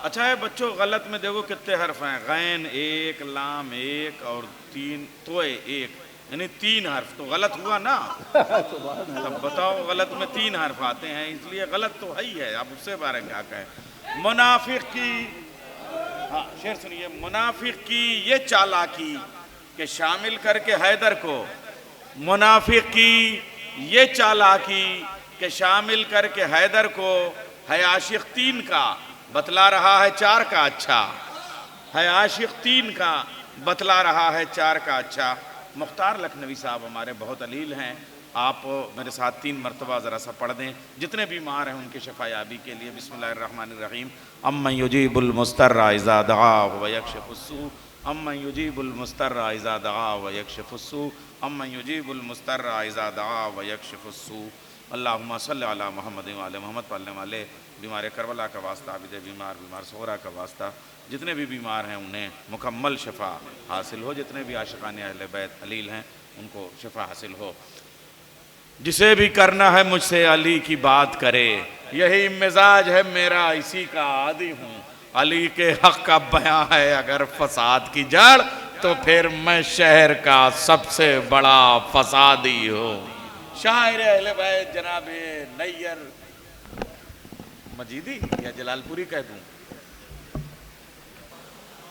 اچھا ہے بچوں، غلط میں دیکھو کتنے حرف ہیں، غین ایک، لام ایک اور تین توئے ایک، یعنی 3 حرف تو غلط ہوا نا۔ تب بتاؤ غلط میں 3 حرف آتے ہیں، اس لیے غلط تو ہے ہی ہے، اب اس سے بارے کیا کہیں۔ منافق کی، ہاں شعر سنیے، منافق کی یہ چالاکی کہ شامل کر کے حیدر کو، منافق کی یہ چالاکی کہ شامل کر کے حیدر کو، ہے عاشق 3 کا بتلا رہا ہے 4 کا اچھا، ہے عاشق 3 کا بتلا رہا ہے 4 کا اچھا۔ مختار لکھنوی صاحب ہمارے بہت علیل ہیں، آپ میرے ساتھ 3 مرتبہ ذرا سا پڑھ دیں، جتنے بیمار ہیں ان کے شفا یابی کے لیے۔ بسم اللہ الرحمن الرحیم۔ امن یجیب المضطر اذا دعاہ ویکشف السوء، امن یجیب المضطر اذا دعاہ ویکشف السوء، امن یجیب المضطر اذا دعاہ ویکشف السوء۔ اللہم صلی علی محمد وعلی محمد، پڑھنے والے بیمار کربلا کا واسطہ، عابد بیمار صغرا کا واسطہ، جتنے بھی بیمار ہیں انہیں مکمل شفا حاصل ہو، جتنے بھی عاشقان اہل بیت علیل ہیں ان کو شفا حاصل ہو۔ جسے بھی کرنا ہے مجھ سے علی کی بات کرے، یہی مزاج ہے میرا اسی کا عادی ہوں، علی کے حق کا بیاں ہے اگر فساد کی جڑ، تو پھر میں شہر کا سب سے بڑا فسادی ہوں۔ شاعر اہل بیت جناب نیر مجیدی یا جلال پوری کہہ دوں؟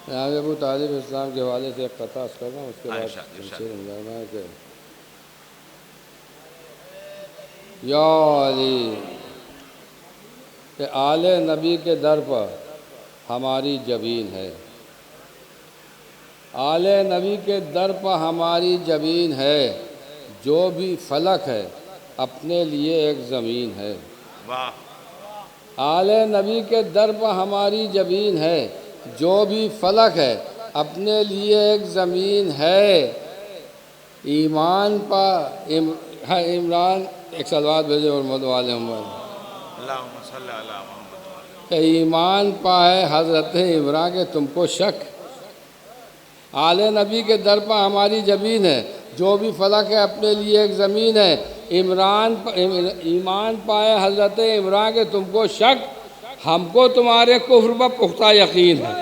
جناب ابو طالب اسلام کے حوالے سے ایک قطعہ کر رہا ہوں، اس کے بعد ارشاد۔ ہے کہ یا علی کہ آل نبی کے در پر ہماری جبین ہے، آل نبی کے در پر ہماری جبین ہے، جو بھی فلک ہے اپنے لیے ایک زمین ہے۔ واہ، آل نبی کے در پر ہماری جبین ہے، جو بھی فلک ہے اپنے لیے ایک زمین ہے۔ ایمان پا عمران ایک سلوات بھیجے اور محمد والے اللہم صلی علی محمد۔ کہ ایمان پائے حضرت عمران کے تم کو شک، آل نبی کے در پر ہماری جبین ہے، جو بھی فلک ہے اپنے لیے ایک زمین ہے۔ ایمان پائے حضرت عمران کے تم کو شک، ہم کو تمہارے کفر پر پختہ یقین ہے۔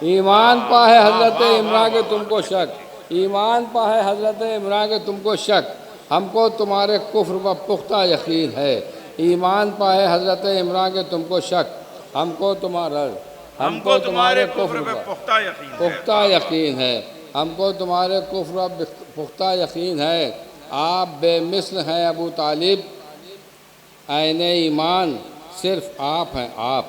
ایمان پائے حضرت عمران کے تم کو شک، ایمان پائے حضرت عمران کے تم کو شک، ہم کو تمہارے کفر پر پختہ یقین ہے۔ ایمان پائے حضرت عمران کے تم کو شک، ہم کو تمہارے کفر پہ پر پختہ یقین ہے، ہم کو تمہارے کفر پر پختہ یقین ہے۔ آپ بے مثل ہیں ابو طالب، عین ایمان صرف آپ ہیں آپ۔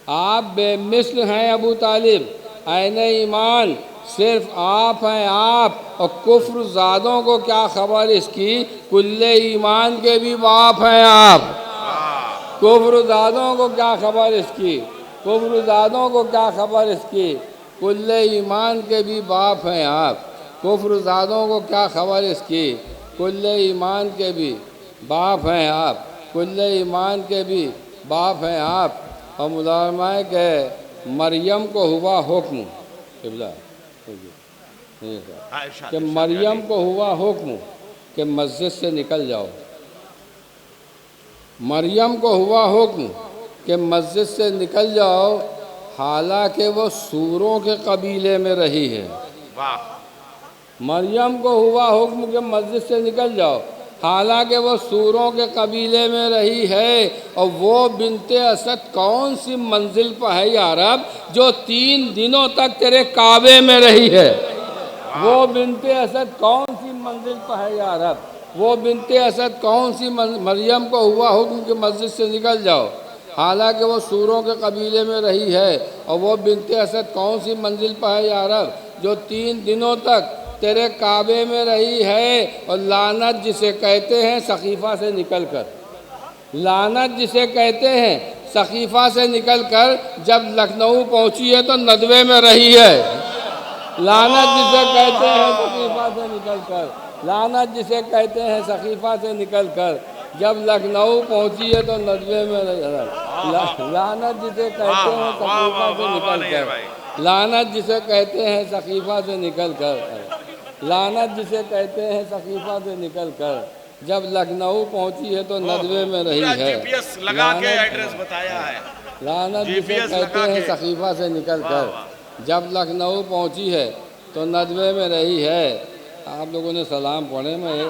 آپ بے مثل ہیں ابو طالب، عین ایمان صرف آپ ہیں آپ، اور کفر زادوں کو کیا خبر اس کی، کل ایمان کے بھی باپ ہیں آپ۔ کفر زادوں کو کیا خبر اس کی، کفر زادوں کو کیا خبر اس کی، کل ایمان کے بھی باپ ہیں آپ۔ کفر زادوں کو کیا خبر اس کی، کل ایمان کے بھی باپ ہیں آپ، کل ایمان کے بھی باپ ہیں آپ۔ اور مدارمائے کہ مریم کو ہوا حکم کہ مریم کو ہوا حکم کہ مسجد سے نکل جاؤ، مریم کو ہوا حکم کہ مسجد سے نکل جاؤ، حالانکہ وہ سوروں کے قبیلے میں رہی ہے۔ مریم کو ہوا حکم کہ مسجد سے نکل جاؤ، حالانکہ وہ سوروں کے قبیلے میں رہی ہے، اور وہ بنت اسد کون سی منزل پر ہے یا رب، جو 3 دنوں تک تیرے کعبے میں رہی ہے۔ وہ بنت اسد کون سی منزل پر ہے یا رب، وہ بنت اسد کون سی مریم کو ہوا حکم کہ مسجد سے نکل جاؤ، حالانکہ وہ سوروں کے قبیلے میں رہی ہے، اور وہ بنت اسد کون سی منزل پر ہے یا رب، جو 3 دنوں تک تیرے کعبے میں رہی ہے۔ اور لعنت جسے کہتے ہیں سقیفہ سے نکل کر، لعنت جسے کہتے ہیں سقیفہ سے نکل کر جب لکھنؤ پہنچی ہے تو ندوے میں رہی ہے۔ لعنت جسے کہتے ہیں سقیفہ سے نکل کر، لعنت جسے کہتے ہیں سقیفہ سے نکل کر جب لکھنؤ پہنچی ہے تو ندوے میں رہی ہے۔ لعنت جسے کہتے ہیں سقیفہ سے نکل کر، لعنت جسے کہتے ہیں سقیفہ سے نکل کر، لعنت جسے کہتے ہیں سقیفہ سے نکل کر جب لکھنؤ پہنچی ہے تو ندوے میں رہی ہے۔ جی پی ایس لگا کے ایڈریس بتایا ہے۔ لعنت جی جسے پی ایس کہتے لگا ہیں کے سقیفہ سے نکل واہ کر واہ جب لکھنؤ پہنچی ہے تو ندوے میں رہی ہے۔ آپ لوگوں نے سلام پڑھے، میں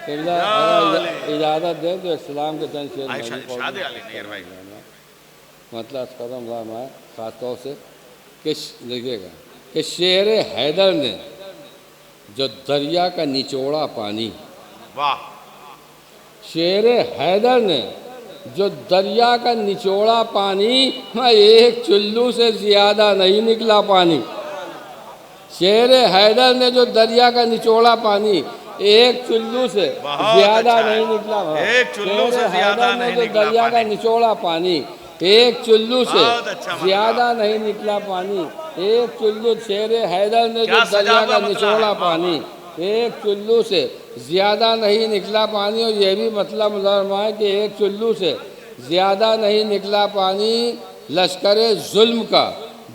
قبلہ اگر اجازت دیں تو ایک سلام کے چند شعر میں بھی پڑھ ارشاد دوں۔ علی نیر بھائی۔ مطلب کرم رام ہے خاص طور سے کہ دیکھیے گا کہ شیر حیدر نے جو دریا کا نچوڑا پانی، واہ شیر حیدر نے جو دریا کا نچوڑا پانی، میں ایک چلو سے زیادہ نہیں نکلا پانی۔ شیر حیدر نے جو دریا کا نچوڑا پانی، ایک چلو سے بہت زیادہ اچھا ہے، نہیں نکلا۔ ایک چلو سے شیر زیادہ حیدر نے نہیں جو نکلا دریا کا پانی۔ نچوڑا پانی، ایک چلو سے بہت اچھا مطلب۔ زیادہ نہیں نکلا پانی۔ ایک چلو، شیر حیدر نے جو کیا دریا سجا کا ہوا مطلب ہے، نچوڑا واہ پانی، واہ۔ ایک چلو سے زیادہ نہیں نکلا پانی۔ اور یہ بھی مطلب ہے کہ ایک چلو سے زیادہ نہیں نکلا پانی۔ لشکر ظلم کا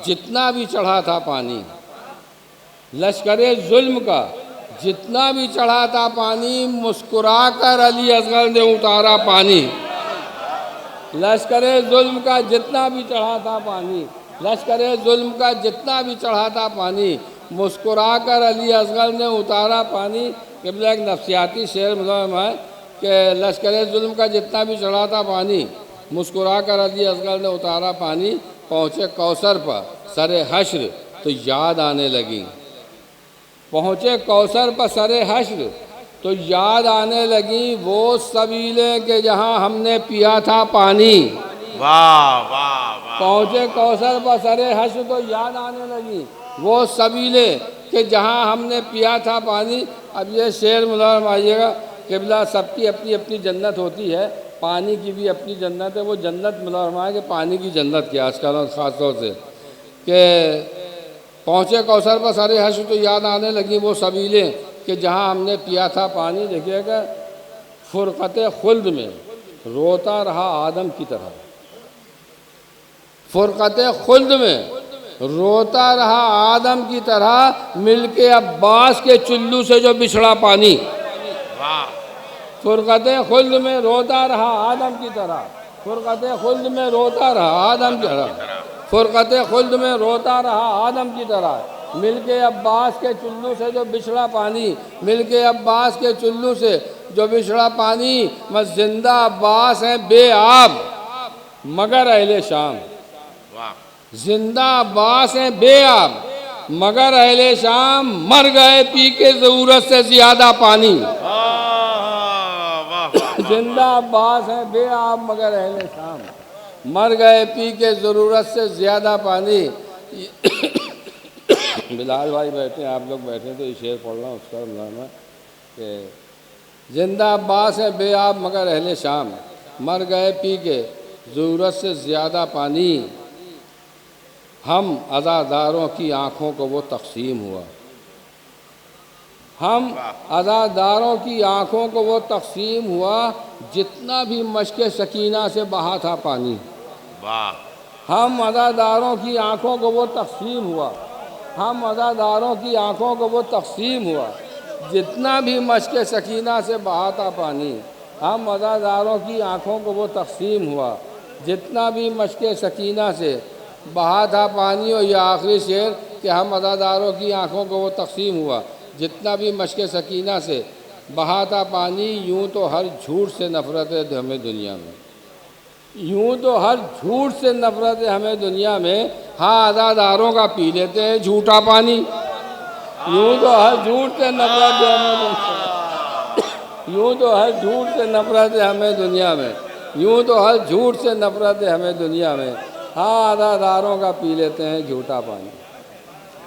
جتنا بھی چڑھا تھا پانی، لشکر ظلم کا جتنا بھی چڑھا تھا پانی، مسکرا کر علی اصغر نے اتارا پانی۔ لشکر ظلم کا جتنا بھی چڑھا تھا پانی، لشکر ظلم کا جتنا بھی چڑھا تھا پانی، مسکرا کر علی اصغر نے اتارا پانی۔ قبلہ ایک نفسیاتی شعر مطلب ہے کہ لشکر ظلم کا جتنا بھی چڑھا تھا پانی، مسکرا کر علی اصغر نے اتارا پانی۔ پہنچے کوثر پر سر حشر تو یاد آنے لگی، پہنچے کوثر پر سر حشر تو یاد آنے لگی وہ سبیلیں کہ جہاں ہم نے پیا تھا پانی۔ واہ واہ واہ۔ پہنچے کوثر پر سر حشر تو یاد آنے لگی وہ سبیلیں کہ جہاں ہم نے پیا تھا پانی۔ اب یہ شعر ملازم آئیے گا، قبلہ سب کی اپنی اپنی جنت ہوتی ہے، پانی کی بھی اپنی جنت ہے۔ وہ جنت ملازم ہے کہ پانی کی جنت کیا اس کا خاص طور سے کہ پہنچے کوثر پر سر حشر تو یاد آنے لگی وہ سبیلیں کہ جہاں ہم نے پیا تھا پانی۔ دیکھیے گا فرقت خلد میں روتا رہا آدم کی طرح، فرقت خلد میں روتا رہا آدم کی طرح، مل کے عباس کے چلو سے جو بچھڑا پانی۔ واہ فرقت خلد میں روتا رہا آدم کی طرح، فرقت خلد میں روتا رہا آدم کی طرح، فرقت خلد میں روتا رہا آدم کی طرح، مل کے عباس کے چلو سے جو بچھڑا پانی، مل کے عباس کے چلو سے جو بچھڑا پانی۔ میں زندہ عباس ہیں بے آب مگر اہل شام، واہ زندہ عباس ہیں بے آب مگر اہل شام، مر گئے پی کے ضرورت سے زیادہ پانی۔ زندہ عباس ہیں بے آب مگر اہل شام، مر گئے پی کے ضرورت سے زیادہ پانی۔ بلال بھائی بیٹھے ہیں، آپ لوگ بیٹھے تو یہ شعر پڑھ رہا ہوں، اس کا معنی ہے کہ زندہ عباس ہیں بے آب مگر اہل شام، مر گئے پی کے ضرورت سے زیادہ پانی۔ ہم عزاداروں کی آنکھوں کو وہ تقسیم ہوا، ہم عزاداروں کی آنکھوں کو وہ تقسیم ہوا، جتنا بھی مشق سکینہ سے بہا تھا پانی۔ واہ ہم عزاداروں کی آنکھوں کو وہ تقسیم ہوا، ہم عزاداروں کی آنکھوں کو وہ تقسیم ہوا، جتنا بھی مشق سکینہ سے بہا تھا پانی۔ ہم عزاداروں کی آنکھوں کو وہ تقسیم ہوا، جتنا بھی مشق سکینہ سے بہا تھا پانی۔ اور یہ آخری شعر کہ ہم عزاداروں کی آنکھوں کو وہ تقسیم ہوا، جتنا بھی مشق سکینہ سے بہا تھا پانی۔ یوں تو ہر جھوٹ سے نفرت ہے ہمیں دنیا میں، یوں تو ہر جھوٹ سے نفرت ہے ہمیں دنیا میں، ہاں عزاداروں کا پی لیتے ہیں جھوٹا پانی۔ یوں تو ہر جھوٹ سے نفرت ہے ہمیں دنیا میں، یوں تو ہر جھوٹ سے نفرت ہے ہمیں دنیا میں، یوں تو ہر جھوٹ سے نفرت ہے ہمیں دنیا میں، ہاں عزاداروں کا پی لیتے ہیں جھوٹا پانی۔